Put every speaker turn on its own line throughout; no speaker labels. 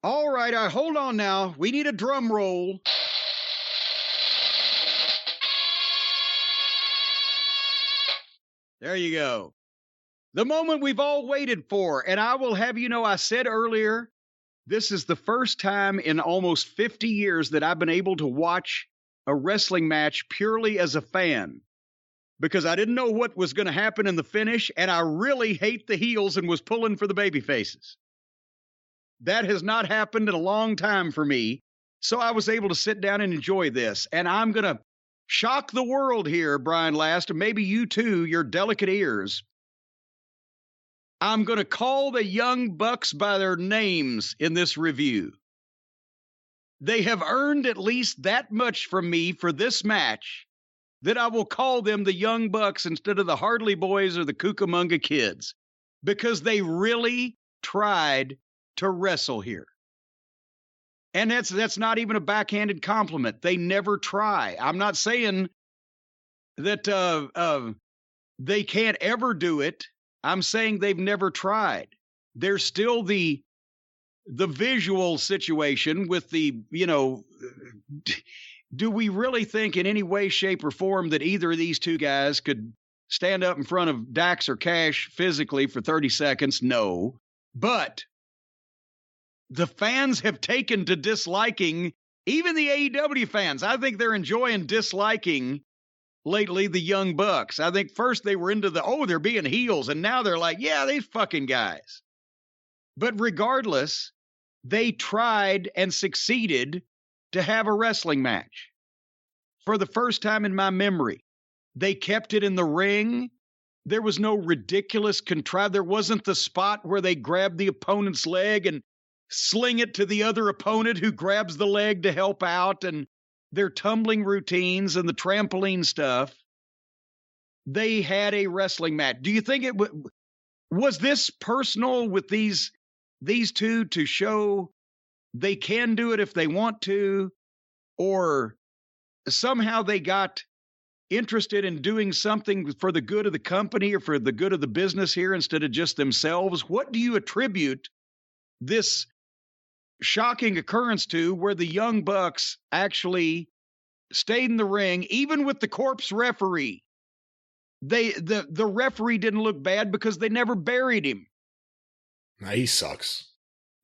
All right, hold on now. We need a drum roll. There you go. The moment we've all waited for. And I will have you know, I said earlier, this is the first time in almost 50 years that I've been able to watch a wrestling match purely as a fan, because I didn't know what was going to happen in the finish, and I really hate the heels and was pulling for the baby faces. That has not happened in a long time for me, so I was able to sit down and enjoy this. And I'm going to shock the world here, Brian Last, and maybe you too, your delicate ears. I'm going to call the Young Bucks by their names in this review. They have earned at least that much from me for this match that I will call them the Young Bucks instead of the Hardley Boys or the Cucamonga Kids, because they really tried to wrestle here. And that's not even a backhanded compliment. They never try. I'm not saying that they can't ever do it. I'm saying they've never tried. There's still the visual situation with the, do we really think in any way, shape, or form that either of these two guys could stand up in front of Dax or Cash physically for 30 seconds? No. But the fans have taken to disliking, even the AEW fans. I think they're enjoying disliking lately the Young Bucks. I think first they were into they're being heels, and now they're like, yeah, these fucking guys. But regardless, they tried and succeeded to have a wrestling match. For the first time in my memory, they kept it in the ring. There was no ridiculous There wasn't the spot where they grab the opponent's leg and sling it to the other opponent who grabs the leg to help out, and their tumbling routines and the trampoline stuff. They had a wrestling match. Do you think it was this personal with these two to show they can do it if they want to, or somehow they got interested in doing something for the good of the company or for the good of the business here instead of just themselves? What do you attribute this shocking occurrence to, where the Young Bucks actually stayed in the ring, even with the corpse referee? The referee didn't look bad because they never buried him.
Nah, he sucks.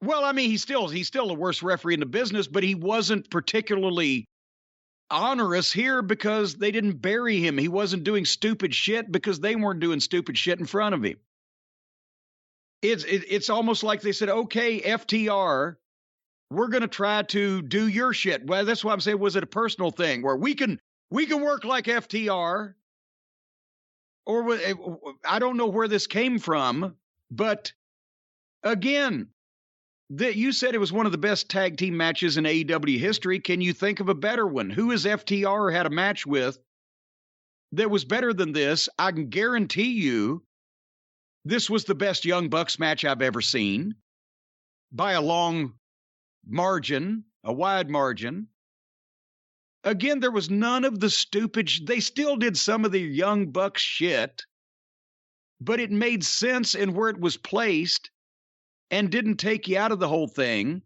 Well, I mean, he's still the worst referee in the business, but he wasn't particularly onerous here because they didn't bury him. He wasn't doing stupid shit because they weren't doing stupid shit in front of him. It's almost like they said, okay, FTR, we're going to try to do your shit. Well, that's why I'm saying, was it a personal thing where we can work like FTR? Or I don't know where this came from, but again, you said it was one of the best tag team matches in AEW history. Can you think of a better one? Who has FTR had a match with that was better than this? I can guarantee you this was the best Young Bucks match I've ever seen by a long margin, a wide margin. Again, there was none of the stupid. They still did some of the Young Bucks shit, but it made sense in where it was placed and didn't take you out of the whole thing.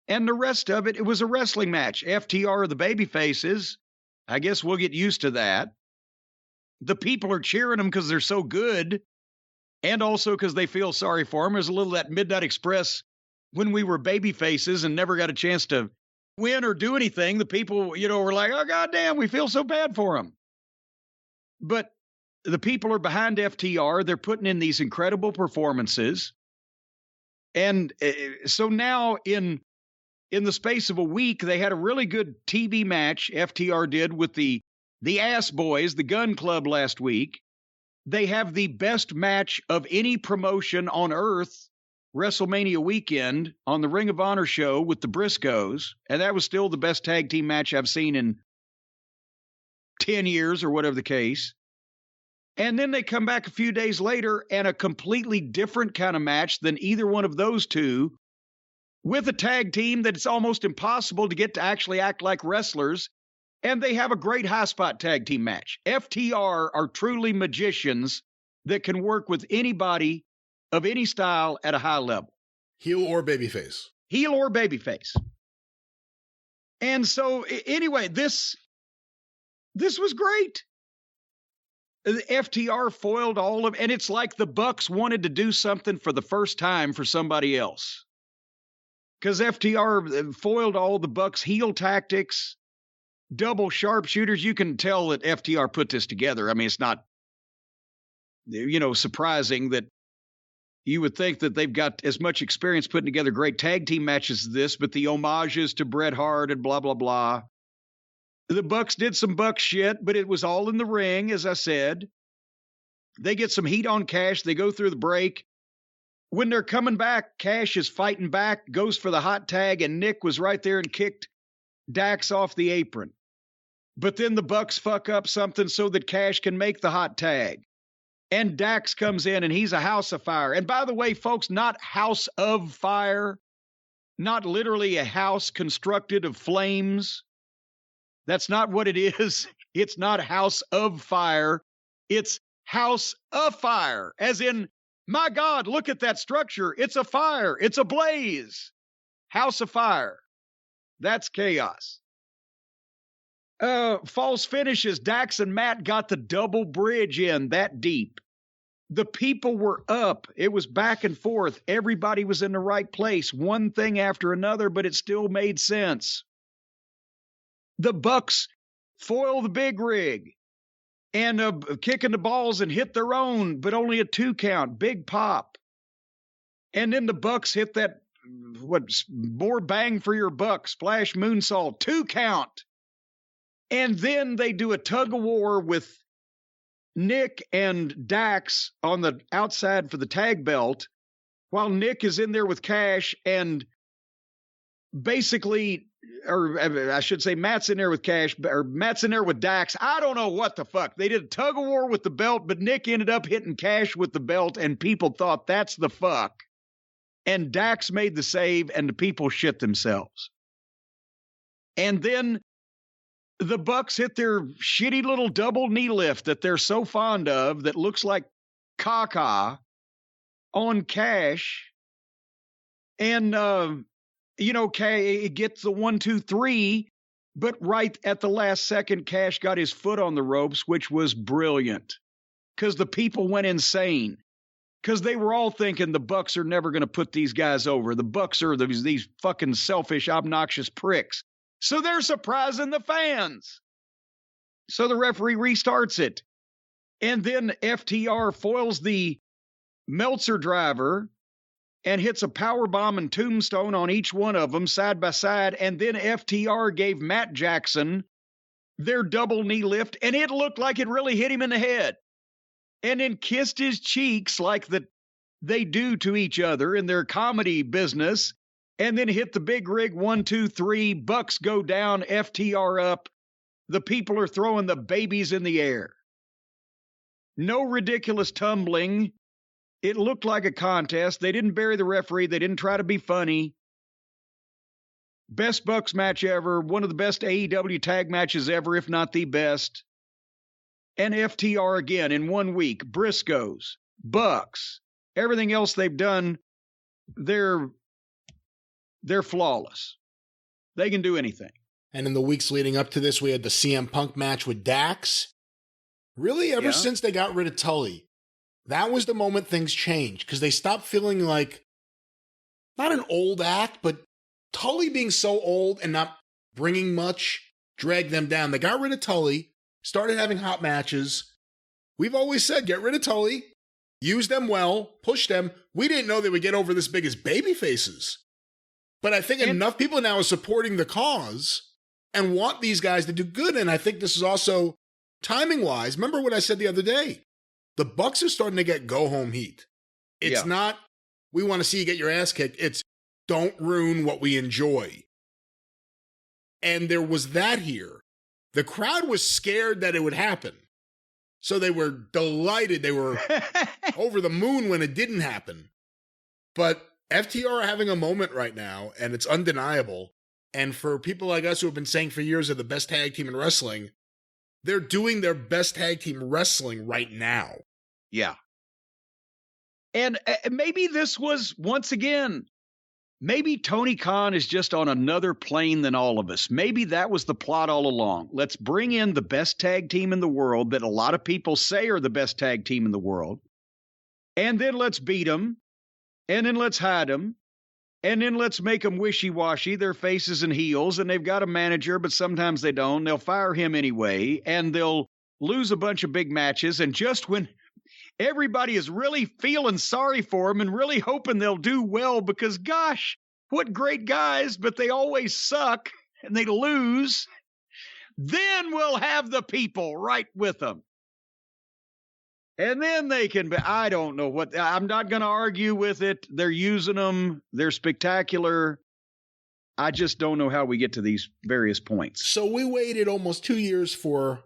And the rest of it, it was a wrestling match. FTR are the baby faces. I guess we'll get used to that. The people are cheering them because they're so good, and also because they feel sorry for them. There's a little of that Midnight Express when we were baby faces and never got a chance to win or do anything. The people, were like, oh, goddamn, we feel so bad for them. But the people are behind FTR. They're putting in these incredible performances. And so now in the space of a week, they had a really good TV match, FTR did, with the Ass Boys, the Gun Club, last week. They have the best match of any promotion on earth, WrestleMania weekend, on the Ring of Honor show with the Briscoes. And that was still the best tag team match I've seen in 10 years or whatever the case. And then they come back a few days later and a completely different kind of match than either one of those two, with a tag team that it's almost impossible to get to actually act like wrestlers. And they have a great high spot tag team match. FTR are truly magicians that can work with anybody of any style at a high level.
Heel or babyface.
heel or babyface. And so anyway, this was great. The FTR foiled all of, and it's like the Bucks wanted to do something for the first time for somebody else. Because FTR foiled all the Bucks' heel tactics, double sharpshooters. You can tell that FTR put this together. I mean, it's not, surprising that you would think that they've got as much experience putting together great tag team matches as this, but the homages to Bret Hart and blah, blah, blah. The Bucks did some Buck shit, but it was all in the ring, as I said. They get some heat on Cash. They go through the break. When they're coming back, Cash is fighting back, goes for the hot tag, and Nick was right there and kicked Dax off the apron. But then the Bucks fuck up something so that Cash can make the hot tag. And Dax comes in, and he's a house of fire. And by the way, folks, not house of fire, not literally a house constructed of flames. That's not what it is. It's not house of fire. It's house of fire, as in, my God, look at that structure. It's a fire. It's a blaze. House of fire. That's chaos. False finishes. Dax and Matt got the double bridge in that deep. The people were up. It was back and forth. Everybody was in the right place. One thing after another, but it still made sense. The Bucks foil the big rig and kicking the balls and hit their own, but only a 2 count. Big pop. And then the Bucks hit that, more bang for your buck, splash moonsault, 2 count. And then they do a tug of war with Nick and Dax on the outside for the tag belt, while Nick is in there with Cash and basically, or I should say Matt's in there with Cash, or Matt's in there with Dax. I don't know what the fuck. They did a tug of war with the belt, but Nick ended up hitting Cash with the belt, and people thought that's the fuck. And Dax made the save, and the people shit themselves. And then the Bucks hit their shitty little double knee lift that they're so fond of that looks like caca on Cash. And, it gets the 1, 2, 3, but right at the last second, Cash got his foot on the ropes, which was brilliant because the people went insane because they were all thinking the Bucks are never going to put these guys over. The Bucks are these fucking selfish, obnoxious pricks. So they're surprising the fans. So the referee restarts it. And then FTR foils the Meltzer driver and hits a powerbomb and tombstone on each one of them side by side. And then FTR gave Matt Jackson their double knee lift, and it looked like it really hit him in the head. And then kissed his cheeks like they do to each other in their comedy business. And then hit the big rig, 1, 2, 3, Bucks go down, FTR up. The people are throwing the babies in the air. No ridiculous tumbling. It looked like a contest. They didn't bury the referee. They didn't try to be funny. Best Bucks match ever. One of the best AEW tag matches ever, if not the best. And FTR again in 1 week. Briscoes, Bucks, everything else they've done, they're flawless. They can do anything.
And in the weeks leading up to this, we had the CM Punk match with Dax. Really, ever since they got rid of Tully, that was the moment things changed, because they stopped feeling like, not an old act, but Tully being so old and not bringing much dragged them down. They got rid of Tully, started having hot matches. We've always said, get rid of Tully, use them well, push them. We didn't know they would get over this big as baby faces. But I think enough people now are supporting the cause and want these guys to do good. And I think this is also, timing-wise, remember what I said the other day? The Bucks are starting to get go-home heat. It's not, we want to see you get your ass kicked. It's, don't ruin what we enjoy. And there was that here. The crowd was scared that it would happen. So they were delighted. They were over the moon when it didn't happen. But FTR are having a moment right now, and it's undeniable. And for people like us who have been saying for years they're the best tag team in wrestling, they're doing their best tag team wrestling right now.
Yeah. And maybe this was, once again, maybe Tony Khan is just on another plane than all of us. Maybe that was the plot all along. Let's bring in the best tag team in the world that a lot of people say are the best tag team in the world. And then let's beat them. And then let's hide them. And then let's make them wishy-washy, their faces and heels. And they've got a manager, but sometimes they don't. They'll fire him anyway. And they'll lose a bunch of big matches. And just when everybody is really feeling sorry for them and really hoping they'll do well because, gosh, what great guys, but they always suck and they lose, then we'll have the people right with them. And then they can be, I don't know what, I'm not going to argue with it. They're using them. They're spectacular. I just don't know how we get to these various points.
So we waited almost 2 years for,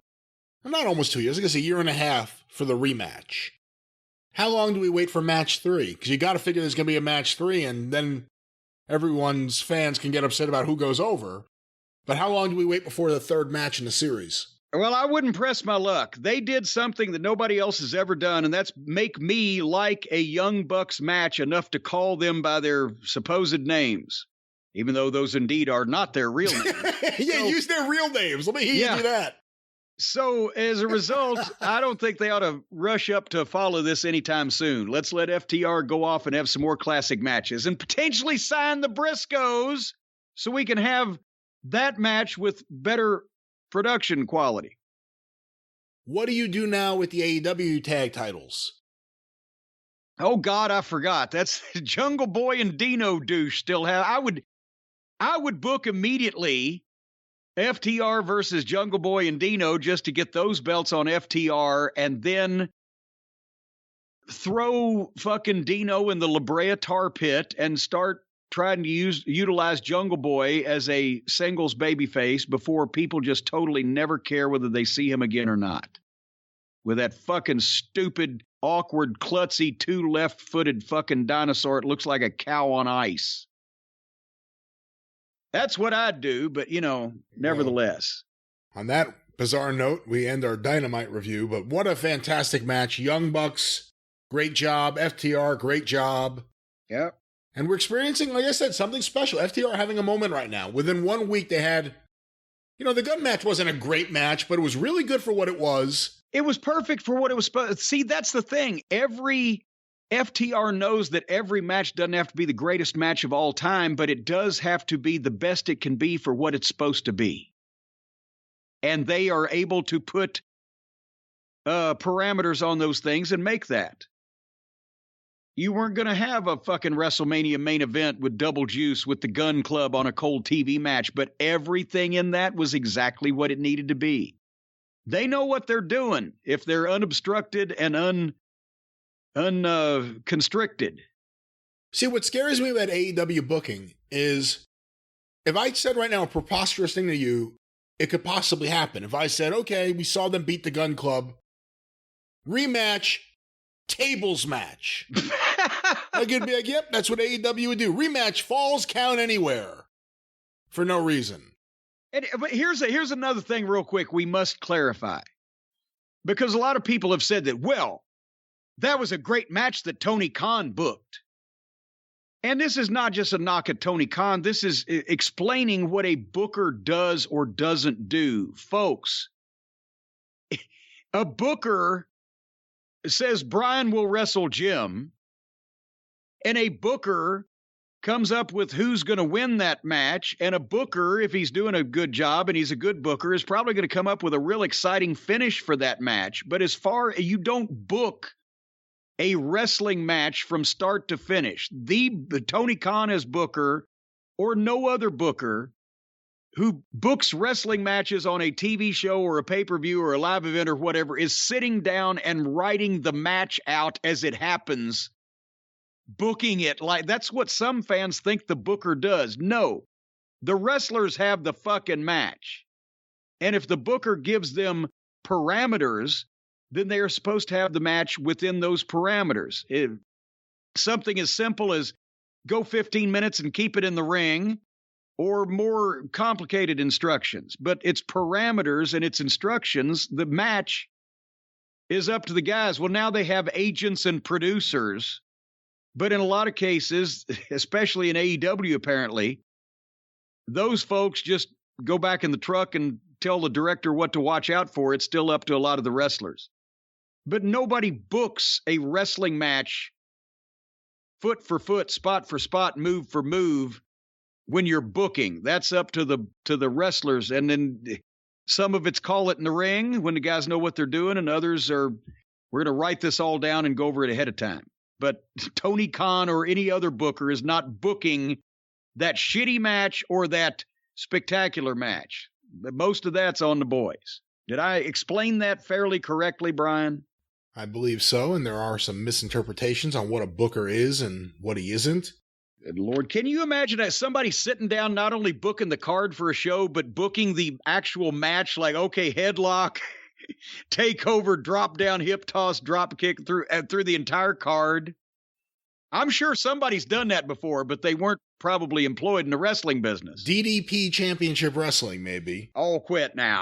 not almost 2 years, I guess a year and a half for the rematch. How long do we wait for match 3? Because you got to figure there's going to be a match 3, and then everyone's fans can get upset about who goes over. But how long do we wait before the third match in the series?
Well, I wouldn't press my luck. They did something that nobody else has ever done, and that's make me like a Young Bucks match enough to call them by their supposed names, even though those indeed are not their real names.
Use their real names. Let me hear you do that.
So as a result, I don't think they ought to rush up to follow this anytime soon. Let's let FTR go off and have some more classic matches and potentially sign the Briscoes so we can have that match with better production quality.
What do you do now with the AEW tag titles?
Oh God, I forgot. That's Jungle Boy and Dino douche still have. I would book immediately FTR versus Jungle Boy and Dino just to get those belts on FTR and then throw fucking Dino in the La Brea tar pit and start trying to utilize Jungle Boy as a singles babyface before people just totally never care whether they see him again or not. With that fucking stupid, awkward, klutzy, two left-footed fucking dinosaur, it looks like a cow on ice. That's what I'd do, but, nevertheless.
Well, on that bizarre note, we end our Dynamite review, but what a fantastic match. Young Bucks, great job. FTR, great job.
Yep.
And we're experiencing, like I said, something special. FTR having a moment right now. Within 1 week, they had, the gun match wasn't a great match, but it was really good for what it was.
It was perfect for what it was supposed to. See, that's the thing. Every FTR knows that every match doesn't have to be the greatest match of all time, but it does have to be the best it can be for what it's supposed to be. And they are able to put parameters on those things and make that. You weren't going to have a fucking WrestleMania main event with Double Juice with the Gun Club on a cold TV match, but everything in that was exactly what it needed to be. They know what they're doing if they're unobstructed and unconstricted.
See, what scares me about AEW booking is if I said right now a preposterous thing to you, it could possibly happen. If I said, okay, we saw them beat the Gun Club, rematch, tables match. I could be like, yep, that's what AEW would do. Rematch, falls count anywhere for no reason.
But here's another thing real quick we must clarify. Because a lot of people have said that, well, that was a great match that Tony Khan booked. And this is not just a knock at Tony Khan. This is explaining what a booker does or doesn't do. Folks, a booker says Brian will wrestle Jim, and a booker comes up with who's going to win that match, and a booker, if he's doing a good job and he's a good booker, is probably going to come up with a real exciting finish for that match. But as far you don't book a wrestling match from start to finish. The Tony Khan as booker or no other booker who books wrestling matches on a TV show or a pay-per-view or a live event or whatever is sitting down and writing the match out as it happens, booking it like that's what some fans think the booker does. No, the wrestlers have the fucking match. And if the booker gives them parameters, then they are supposed to have the match within those parameters. If something as simple as go 15 minutes and keep it in the ring, or more complicated instructions. But it's parameters and it's instructions. The match is up to the guys. Well, now they have agents and producers But in a lot of cases, especially in AEW, apparently, those folks just go back in the truck and tell the director what to watch out for. It's still up to a lot of the wrestlers. But nobody books a wrestling match foot for foot, spot for spot, move for move when you're booking. That's up to the wrestlers. And then some of it's call it in the ring when the guys know what they're doing, and others are, we're going to write this all down and go over it ahead of time. But Tony Khan or any other booker is not booking that shitty match or that spectacular match. Most of that's on the boys. Did I explain that fairly correctly, Brian?
I believe so, and there are some misinterpretations on what a booker is and what he isn't.
Good Lord. Can you imagine that somebody sitting down, not only booking the card for a show, but booking the actual match, like, okay, headlock, takeover, drop down, hip toss, drop kick through the entire card? I'm sure somebody's done that before, but they weren't probably employed in the wrestling business.
DDP Championship Wrestling, maybe.
All quit now.